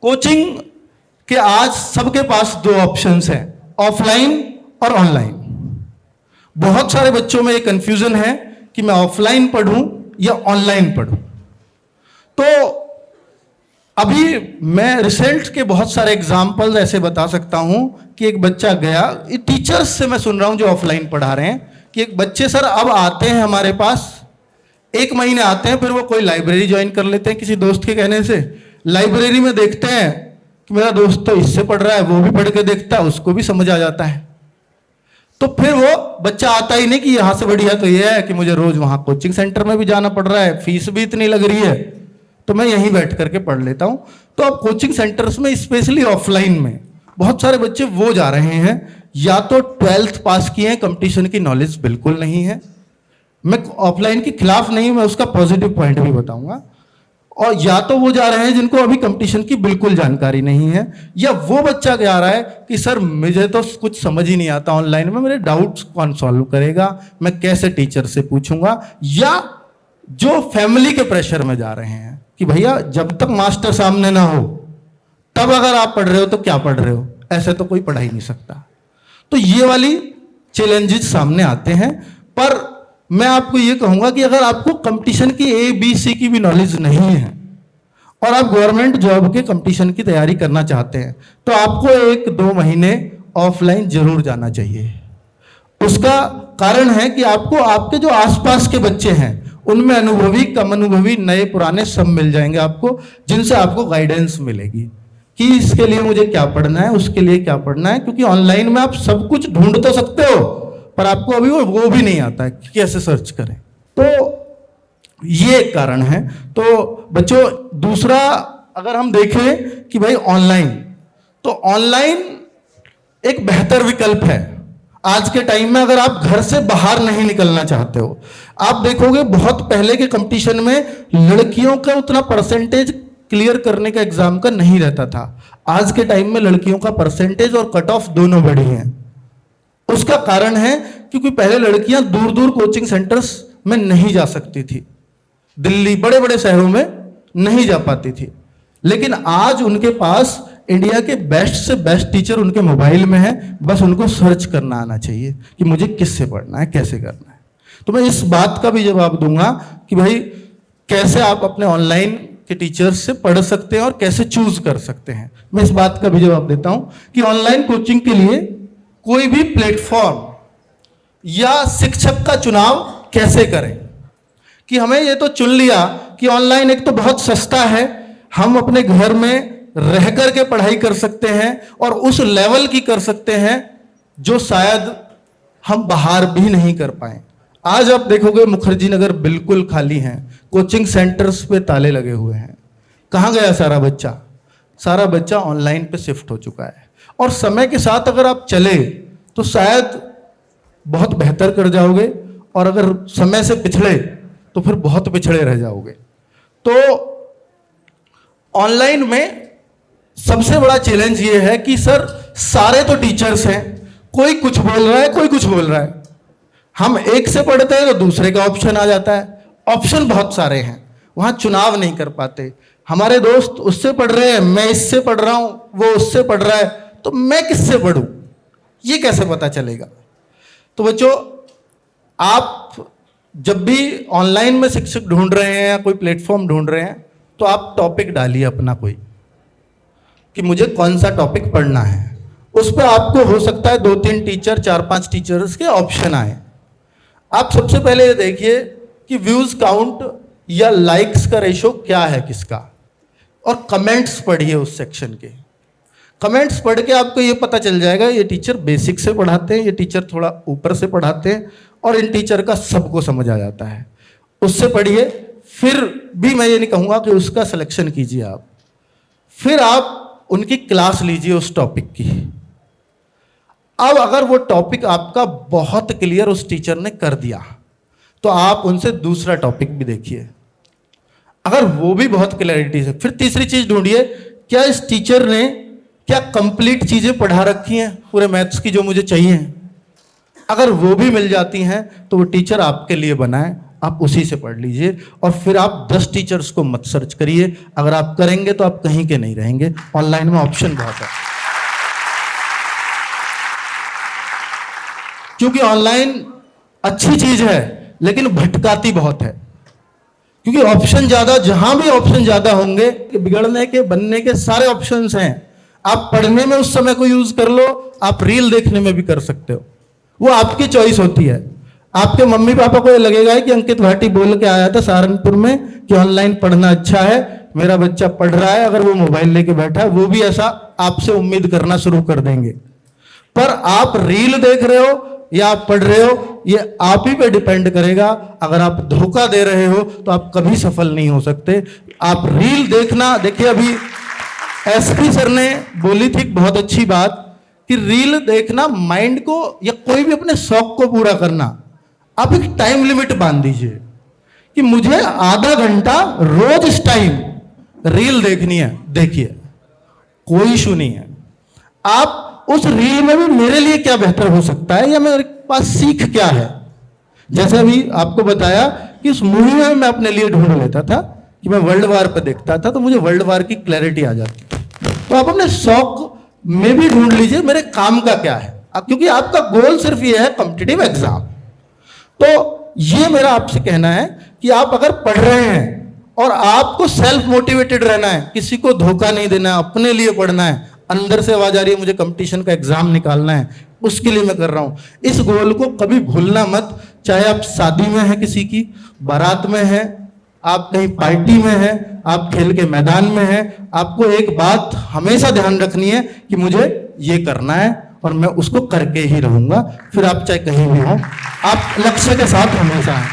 Coaching के आज सबके पास दो ऑप्शंस हैं, ऑफलाइन और ऑनलाइन। बहुत सारे बच्चों में ये कंफ्यूजन है कि मैं ऑफलाइन पढ़ूं या ऑनलाइन पढ़ूं। तो अभी मैं रिजल्ट के बहुत सारे एग्जाम्पल ऐसे बता सकता हूं कि एक बच्चा गया, टीचर्स से मैं सुन रहा हूं जो ऑफलाइन पढ़ा रहे हैं कि एक बच्चे सर अब आते हैं हमारे पास, 1 महीने आते हैं, फिर वो कोई लाइब्रेरी ज्वाइन कर लेते हैं किसी दोस्त के कहने से। लाइब्रेरी में देखते हैं कि मेरा दोस्त तो इससे पढ़ रहा है, वो भी पढ़ के देखता है, उसको भी समझ आ जाता है। तो फिर वो बच्चा आता ही नहीं कि यहां से बढ़िया तो ये है कि मुझे रोज वहां कोचिंग सेंटर में भी जाना पड़ रहा है, फीस भी इतनी लग रही है, तो मैं यहीं बैठ करके पढ़ लेता हूं। तो अब कोचिंग सेंटर्स में स्पेशली ऑफलाइन में बहुत सारे बच्चे वो जा रहे हैं, या तो 12th पास किए हैं, कंपटीशन की नॉलेज बिल्कुल नहीं है। मैं ऑफलाइन के खिलाफ नहीं, मैं उसका पॉजिटिव पॉइंट भी बताऊंगा। और या तो वो जा रहे हैं जिनको अभी कंपटीशन की बिल्कुल जानकारी नहीं है, या वो बच्चा जा रहा है कि सर मुझे तो कुछ समझ ही नहीं आता ऑनलाइन में, मेरे डाउट्स कौन सॉल्व करेगा, मैं कैसे टीचर से पूछूंगा। या जो फैमिली के प्रेशर में जा रहे हैं कि भैया जब तक मास्टर सामने ना हो तब अगर आप पढ़ रहे हो तो क्या पढ़ रहे हो, ऐसे तो कोई पढ़ा ही नहीं सकता। तो ये वाली चैलेंजेस सामने आते हैं। पर मैं आपको ये कहूंगा कि अगर आपको कंपटीशन की ABC की भी नॉलेज नहीं है और आप गवर्नमेंट जॉब के कंपटीशन की तैयारी करना चाहते हैं, तो आपको 1-2 महीने ऑफलाइन जरूर जाना चाहिए। उसका कारण है कि आपको आपके जो आसपास के बच्चे हैं उनमें अनुभवी, कम अनुभवी, नए पुराने सब मिल जाएंगे आपको, जिनसे आपको गाइडेंस मिलेगी कि इसके लिए मुझे क्या पढ़ना है, उसके लिए क्या पढ़ना है। क्योंकि ऑनलाइन में आप सब कुछ ढूंढ तो सकते हो, पर आपको अभी वो भी नहीं आता है कि कैसे सर्च करें। तो ये एक कारण है। तो बच्चों, दूसरा अगर हम देखें कि भाई ऑनलाइन, तो ऑनलाइन एक बेहतर विकल्प है आज के टाइम में। अगर आप घर से बाहर नहीं निकलना चाहते हो, आप देखोगे बहुत पहले के कंपटीशन में लड़कियों का उतना परसेंटेज क्लियर करने का एग्जाम का नहीं रहता था। आज के टाइम में लड़कियों का परसेंटेज और कट ऑफ दोनों बढ़ी हैं। उसका कारण है क्योंकि पहले लड़कियां दूर दूर कोचिंग सेंटर्स में नहीं जा सकती थी, दिल्ली बड़े बड़े शहरों में नहीं जा पाती थी। लेकिन आज उनके पास इंडिया के बेस्ट से बेस्ट टीचर उनके मोबाइल में है, बस उनको सर्च करना आना चाहिए कि मुझे किससे पढ़ना है, कैसे करना है। तो मैं इस बात का भी जवाब दूंगा कि भाई कैसे आप अपने ऑनलाइन के टीचर्स से पढ़ सकते हैं और कैसे चूज कर सकते हैं। मैं इस बात का भी जवाब देता हूं कि ऑनलाइन कोचिंग के लिए कोई भी प्लेटफॉर्म या शिक्षक का चुनाव कैसे करें। कि हमें ये तो चुन लिया कि ऑनलाइन एक तो बहुत सस्ता है, हम अपने घर में रह करके पढ़ाई कर सकते हैं और उस लेवल की कर सकते हैं जो शायद हम बाहर भी नहीं कर पाए। आज आप देखोगे मुखर्जी नगर बिल्कुल खाली हैं, कोचिंग सेंटर्स पे ताले लगे हुए हैं। कहाँ गया सारा बच्चा? सारा बच्चा ऑनलाइन पे शिफ्ट हो चुका है। और समय के साथ अगर आप चले तो शायद बहुत बेहतर कर जाओगे, और अगर समय से पिछड़े तो फिर बहुत पिछड़े रह जाओगे। तो ऑनलाइन में सबसे बड़ा चैलेंज ये है कि सर सारे तो टीचर्स हैं, कोई कुछ बोल रहा है, कोई कुछ बोल रहा है। हम एक से पढ़ते हैं तो दूसरे का ऑप्शन आ जाता है। ऑप्शन बहुत सारे हैं, वहां चुनाव नहीं कर पाते। हमारे दोस्त उससे पढ़ रहे हैं, मैं इससे पढ़ रहा हूं, वो उससे पढ़ रहा है, तो मैं किससे पढ़ूं, ये कैसे पता चलेगा। तो बच्चों, आप जब भी ऑनलाइन में शिक्षक ढूंढ रहे हैं या कोई प्लेटफॉर्म ढूंढ रहे हैं, तो आप टॉपिक डालिए अपना कोई, कि मुझे कौन सा टॉपिक पढ़ना है। उस पर आपको हो सकता है 2-3 टीचर, 4-5 टीचर्स के ऑप्शन आए। आप सबसे पहले ये देखिए कि व्यूज काउंट या लाइक्स का रेशो क्या है किसका, और कमेंट्स पढ़िए उस सेक्शन के। कमेंट्स पढ़ के आपको ये पता चल जाएगा ये टीचर बेसिक से पढ़ाते हैं, ये टीचर थोड़ा ऊपर से पढ़ाते हैं, और इन टीचर का सबको समझ आ जाता है। उससे पढ़िए। फिर भी मैं ये नहीं कहूँगा कि उसका सिलेक्शन कीजिए आप, फिर आप उनकी क्लास लीजिए उस टॉपिक की। अब अगर वो टॉपिक आपका बहुत क्लियर उस टीचर ने कर दिया, तो आप उनसे दूसरा टॉपिक भी देखिए। अगर वो भी बहुत क्लैरिटी से, फिर तीसरी चीज ढूंढिए, क्या इस टीचर ने क्या कंप्लीट चीजें पढ़ा रखी हैं पूरे मैथ्स की जो मुझे चाहिए। अगर वो भी मिल जाती हैं तो वो टीचर आपके लिए बना है, आप उसी से पढ़ लीजिए और फिर आप 10 टीचर्स को मत सर्च करिए। अगर आप करेंगे तो आप कहीं के नहीं रहेंगे। ऑनलाइन में ऑप्शन बहुत है, क्योंकि ऑनलाइन अच्छी चीज है लेकिन भटकाती बहुत है, क्योंकि ऑप्शन ज्यादा, जहां भी ऑप्शन ज्यादा होंगे, बिगड़ने के बनने के सारे ऑप्शंस हैं। आप पढ़ने में उस समय को यूज कर लो, आप रील देखने में भी कर सकते हो, वो आपकी चॉइस होती है। आपके मम्मी पापा को ये लगेगा कि अंकित भाटी बोल के आया था सहारनपुर में कि ऑनलाइन पढ़ना अच्छा है, मेरा बच्चा पढ़ रहा है, अगर वो मोबाइल लेके बैठा है, वो भी ऐसा आपसे उम्मीद करना शुरू कर देंगे। पर आप रील देख रहे हो या आप पढ़ रहे हो, ये आप ही पे डिपेंड करेगा। अगर आप धोखा दे रहे हो तो आप कभी सफल नहीं हो सकते। आप रील देखना, देखिए अभी एसपी सर ने बोली थी बहुत अच्छी बात कि रील देखना माइंड को या कोई भी अपने शौक को पूरा करना, आप एक टाइम लिमिट बांध दीजिए कि मुझे आधा घंटा रोज इस टाइम रील देखनी है। देखिए कोई इशू नहीं है। आप उस रील में भी मेरे लिए क्या बेहतर हो सकता है या मेरे पास सीख क्या है। जैसे अभी आपको बताया कि उस मूवी में मैं अपने लिए ढूंढ लेता था कि मैं वर्ल्ड वार पे देखता था तो मुझे वर्ल्ड वार की क्लैरिटी आ जाती। तो आप अपने शौक में भी ढूंढ लीजिए मेरे काम का क्या है, क्योंकि आपका गोल सिर्फ ये है कॉम्पिटिटिव एग्जाम। तो ये मेरा आपसे कहना है कि आप अगर पढ़ रहे हैं और आपको सेल्फ मोटिवेटेड रहना है, किसी को धोखा नहीं देना है, अपने लिए पढ़ना है, अंदर से आवाज आ रही है मुझे कंपटीशन का एग्जाम निकालना है, उसके लिए मैं कर रहा हूं, इस गोल को कभी भूलना मत। चाहे आप शादी में हैं, किसी की बारात में हैं, आप कहीं पार्टी में हैं, आप खेल के मैदान में हैं, आपको एक बात हमेशा ध्यान रखनी है कि मुझे ये करना है और मैं उसको करके ही रहूंगा। फिर आप चाहे कहीं भी हो, आप लक्ष्य के साथ हमेशा हैं।